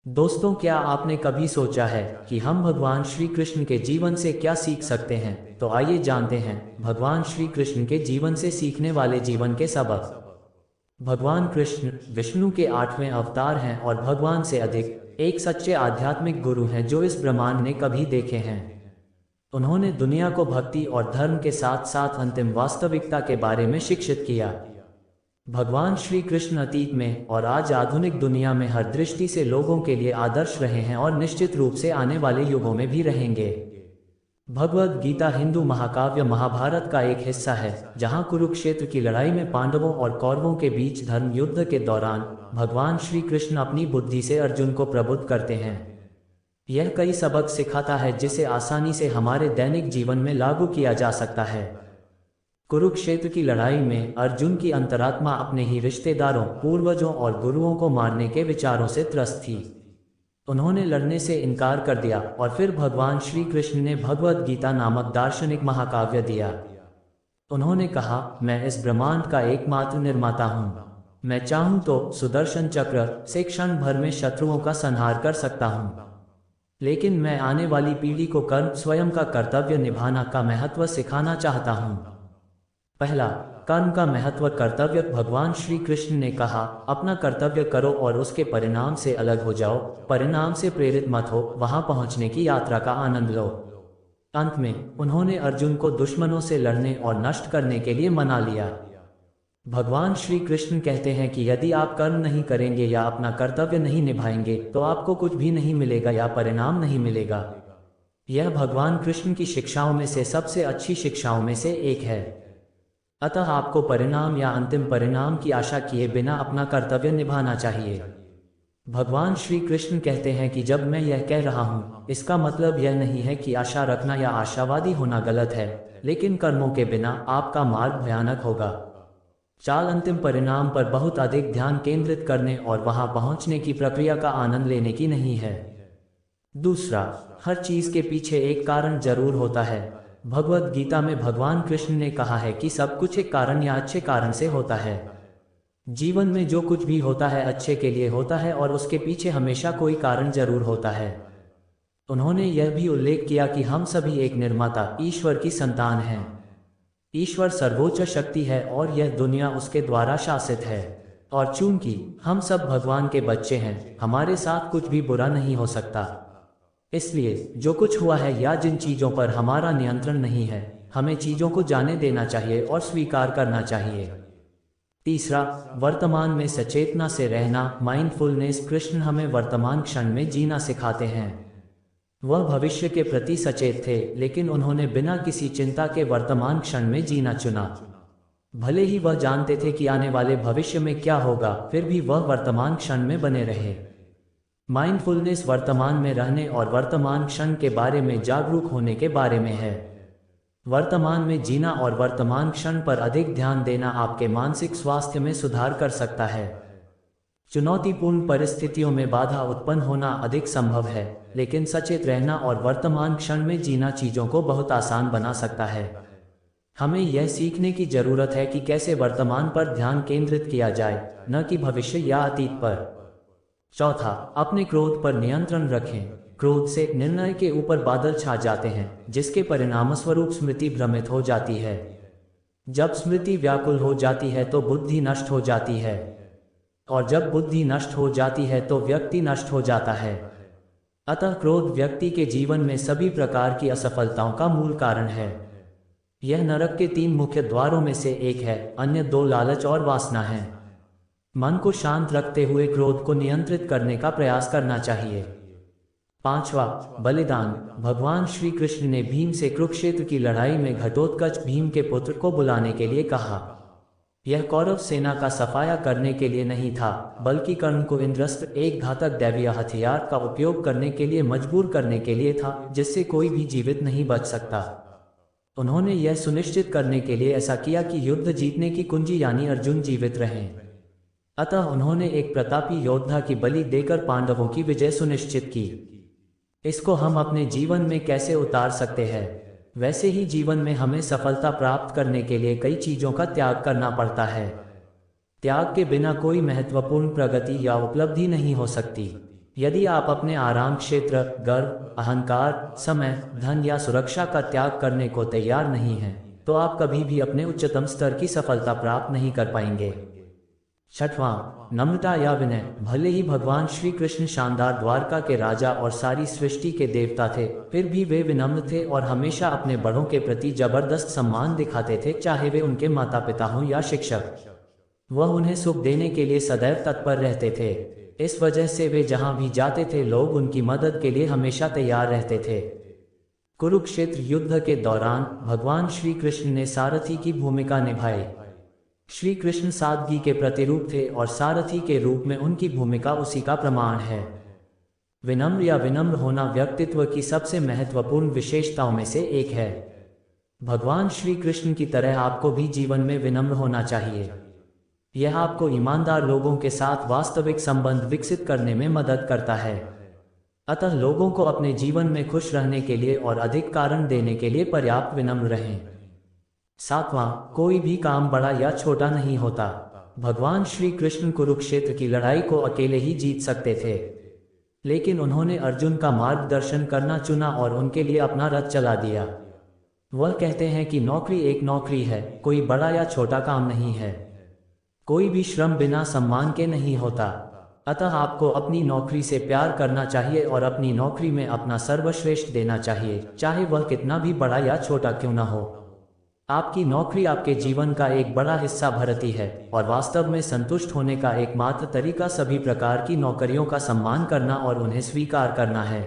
दोस्तों, क्या आपने कभी सोचा है कि हम भगवान श्री कृष्ण के जीवन से क्या सीख सकते हैं? तो आइए जानते हैं भगवान श्री कृष्ण के जीवन से सीखने वाले जीवन के सबक। भगवान कृष्ण विष्णु के 8वें अवतार हैं और भगवान से अधिक एक सच्चे आध्यात्मिक गुरु हैं जो इस ब्रह्मांड ने कभी देखे हैं। उन्होंने दुनिया को भक्ति और धर्म के साथ साथ अंतिम वास्तविकता के बारे में शिक्षित किया। भगवान श्री कृष्ण अतीत में और आज आधुनिक दुनिया में हर दृष्टि से लोगों के लिए आदर्श रहे हैं और निश्चित रूप से आने वाले युगों में भी रहेंगे। भगवद गीता हिंदू महाकाव्य महाभारत का एक हिस्सा है, जहां कुरुक्षेत्र की लड़ाई में पांडवों और कौरवों के बीच धर्म युद्ध के दौरान भगवान श्री कृष्ण अपनी बुद्धि से अर्जुन को प्रबुद्ध करते हैं। यह कई सबक सिखाता है जिसे आसानी से हमारे दैनिक जीवन में लागू किया जा सकता है। कुरुक्षेत्र की लड़ाई में अर्जुन की अंतरात्मा अपने ही रिश्तेदारों, पूर्वजों और गुरुओं को मारने के विचारों से त्रस्त थी। उन्होंने लड़ने से इनकार कर दिया और फिर भगवान श्री कृष्ण ने भगवद गीता नामक दार्शनिक महाकाव्य दिया। उन्होंने कहा, मैं इस ब्रह्मांड का एकमात्र निर्माता हूँ। मैं चाहूँ तो सुदर्शन चक्र से क्षण भर में शत्रुओं का संहार कर सकता हूँ, लेकिन मैं आने वाली पीढ़ी को कर्म स्वयं का कर्तव्य निभाना का महत्व सिखाना चाहता हूँ। पहला, कर्म का महत्व। कर्तव्य। भगवान श्री कृष्ण ने कहा, अपना कर्तव्य करो और उसके परिणाम से अलग हो जाओ, परिणाम से प्रेरित मत हो, वहां पहुंचने की यात्रा का आनंद लो। अंत में उन्होंने अर्जुन को दुश्मनों से लड़ने और नष्ट करने के लिए मना लिया। भगवान श्री कृष्ण कहते हैं कि यदि आप कर्म नहीं करेंगे या अपना कर्तव्य नहीं निभाएंगे तो आपको कुछ भी नहीं मिलेगा या परिणाम नहीं मिलेगा। यह भगवान कृष्ण की शिक्षाओं में से सबसे अच्छी शिक्षाओं में से एक है। अतः आपको परिणाम या अंतिम परिणाम की आशा किए बिना अपना कर्तव्य निभाना चाहिए। भगवान श्री कृष्ण कहते हैं कि जब मैं यह कह रहा हूँ, इसका मतलब यह नहीं है कि आशा रखना या आशावादी होना गलत है, लेकिन कर्मों के बिना आपका मार्ग भयानक होगा। चाल अंतिम परिणाम पर बहुत अधिक ध्यान केंद्रित करने और वहां पहुंचने की प्रक्रिया का आनंद लेने की नहीं है। दूसरा, हर चीज के पीछे एक कारण जरूर होता है। भगवद गीता में भगवान कृष्ण ने कहा है कि सब कुछ एक कारण या अच्छे कारण से होता है। जीवन में जो कुछ भी होता है अच्छे के लिए होता है और उसके पीछे हमेशा कोई कारण जरूर होता है। उन्होंने यह भी उल्लेख किया कि हम सभी एक निर्माता ईश्वर की संतान हैं। ईश्वर सर्वोच्च शक्ति है और यह दुनिया उसके द्वारा शासित है, और चूंकि हम सब भगवान के बच्चे हैं, हमारे साथ कुछ भी बुरा नहीं हो सकता। इसलिए जो कुछ हुआ है या जिन चीजों पर हमारा नियंत्रण नहीं है, हमें चीजों को जाने देना चाहिए और स्वीकार करना चाहिए। तीसरा, वर्तमान में सचेतना से रहना, माइंडफुलनेस। कृष्ण हमें वर्तमान क्षण में जीना सिखाते हैं। वह भविष्य के प्रति सचेत थे, लेकिन उन्होंने बिना किसी चिंता के वर्तमान क्षण में जीना चुना। भले ही वह जानते थे कि आने वाले भविष्य में क्या होगा, फिर भी वह वर्तमान क्षण में बने रहे। माइंडफुलनेस वर्तमान में रहने और वर्तमान क्षण के बारे में जागरूक होने के बारे में है। वर्तमान में जीना और वर्तमान क्षण पर अधिक ध्यान देना आपके मानसिक स्वास्थ्य में सुधार कर सकता है। चुनौतीपूर्ण परिस्थितियों में बाधा उत्पन्न होना अधिक संभव है, लेकिन सचेत रहना और वर्तमान क्षण में जीना चीजों को बहुत आसान बना सकता है। हमें यह सीखने की जरूरत है कि कैसे वर्तमान पर ध्यान केंद्रित किया जाए, न कि भविष्य या अतीत पर। चौथा, अपने क्रोध पर नियंत्रण रखें। क्रोध से निर्णय के ऊपर बादल छा जाते हैं, जिसके परिणामस्वरूप स्मृति भ्रमित हो जाती है। जब स्मृति व्याकुल हो जाती है तो बुद्धि नष्ट हो जाती है, और जब बुद्धि नष्ट हो जाती है तो व्यक्ति नष्ट हो जाता है। अतः क्रोध व्यक्ति के जीवन में सभी प्रकार की असफलताओं का मूल कारण है। यह नरक के 3 मुख्य द्वारों में से एक है, अन्य 2 लालच और वासना हैं। मन को शांत रखते हुए क्रोध को नियंत्रित करने का प्रयास करना चाहिए। पांचवा, बलिदान। भगवान श्री कृष्ण ने भीम से कुरुक्षेत्र की लड़ाई में घटोत्कच भीम के पुत्र को बुलाने के लिए कहा। यह कौरव सेना का सफाया करने के लिए नहीं था, बल्कि कर्ण को इंद्रस्त्र, एक घातक दैवीय हथियार का उपयोग करने के लिए मजबूर करने के लिए था, जिससे कोई भी जीवित नहीं बच सकता। उन्होंने यह सुनिश्चित करने के लिए ऐसा किया कि युद्ध जीतने की कुंजी यानी अर्जुन जीवित रहें। अतः उन्होंने एक प्रतापी योद्धा की बलि देकर पांडवों की विजय सुनिश्चित की। इसको हम अपने जीवन में कैसे उतार सकते हैं? वैसे ही जीवन में हमें सफलता प्राप्त करने के लिए कई चीजों का त्याग करना पड़ता है। त्याग के बिना कोई महत्वपूर्ण प्रगति या उपलब्धि नहीं हो सकती। यदि आप अपने आराम क्षेत्र, गर्व, अहंकार, समय, धन या सुरक्षा का त्याग करने को तैयार नहीं हैं, तो आप कभी भी अपने उच्चतम स्तर की सफलता प्राप्त नहीं कर पाएंगे। छठवां, नम्रता या विनय। भले ही भगवान श्री कृष्ण शानदार द्वारका के राजा और सारी सृष्टि के देवता थे, फिर भी वे विनम्र थे और हमेशा अपने बड़ों के प्रति जबरदस्त सम्मान दिखाते थे, चाहे वे उनके माता पिता हों या शिक्षक। वह उन्हें सुख देने के लिए सदैव तत्पर रहते थे। इस वजह से वे जहां भी जाते थे, लोग उनकी मदद के लिए हमेशा तैयार रहते थे। कुरुक्षेत्र युद्ध के दौरान भगवान श्री कृष्ण ने सारथी की भूमिका निभाई। श्री कृष्ण सादगी के प्रतिरूप थे और सारथी के रूप में उनकी भूमिका उसी का प्रमाण है। विनम्र या विनम्र होना व्यक्तित्व की सबसे महत्वपूर्ण विशेषताओं में से एक है। भगवान श्री कृष्ण की तरह आपको भी जीवन में विनम्र होना चाहिए। यह आपको ईमानदार लोगों के साथ वास्तविक संबंध विकसित करने में मदद करता है। अतः लोगों को अपने जीवन में खुश रहने के लिए और अधिक कारण देने के लिए पर्याप्त विनम्र रहें। सातवां, कोई भी काम बड़ा या छोटा नहीं होता। भगवान श्री कृष्ण कुरुक्षेत्र की लड़ाई को अकेले ही जीत सकते थे, लेकिन उन्होंने अर्जुन का मार्गदर्शन करना चुना और उनके लिए अपना रथ चला दिया। वह कहते हैं कि नौकरी एक नौकरी है, कोई बड़ा या छोटा काम नहीं है। कोई भी श्रम बिना सम्मान के नहीं होता। अतः आपको अपनी नौकरी से प्यार करना चाहिए और अपनी नौकरी में अपना सर्वश्रेष्ठ देना चाहिए, चाहे वह कितना भी बड़ा या छोटा क्यों न हो। आपकी नौकरी आपके जीवन का एक बड़ा हिस्सा भरती है और वास्तव में संतुष्ट होने का एकमात्र तरीका सभी प्रकार की नौकरियों का सम्मान करना और उन्हें स्वीकार करना है।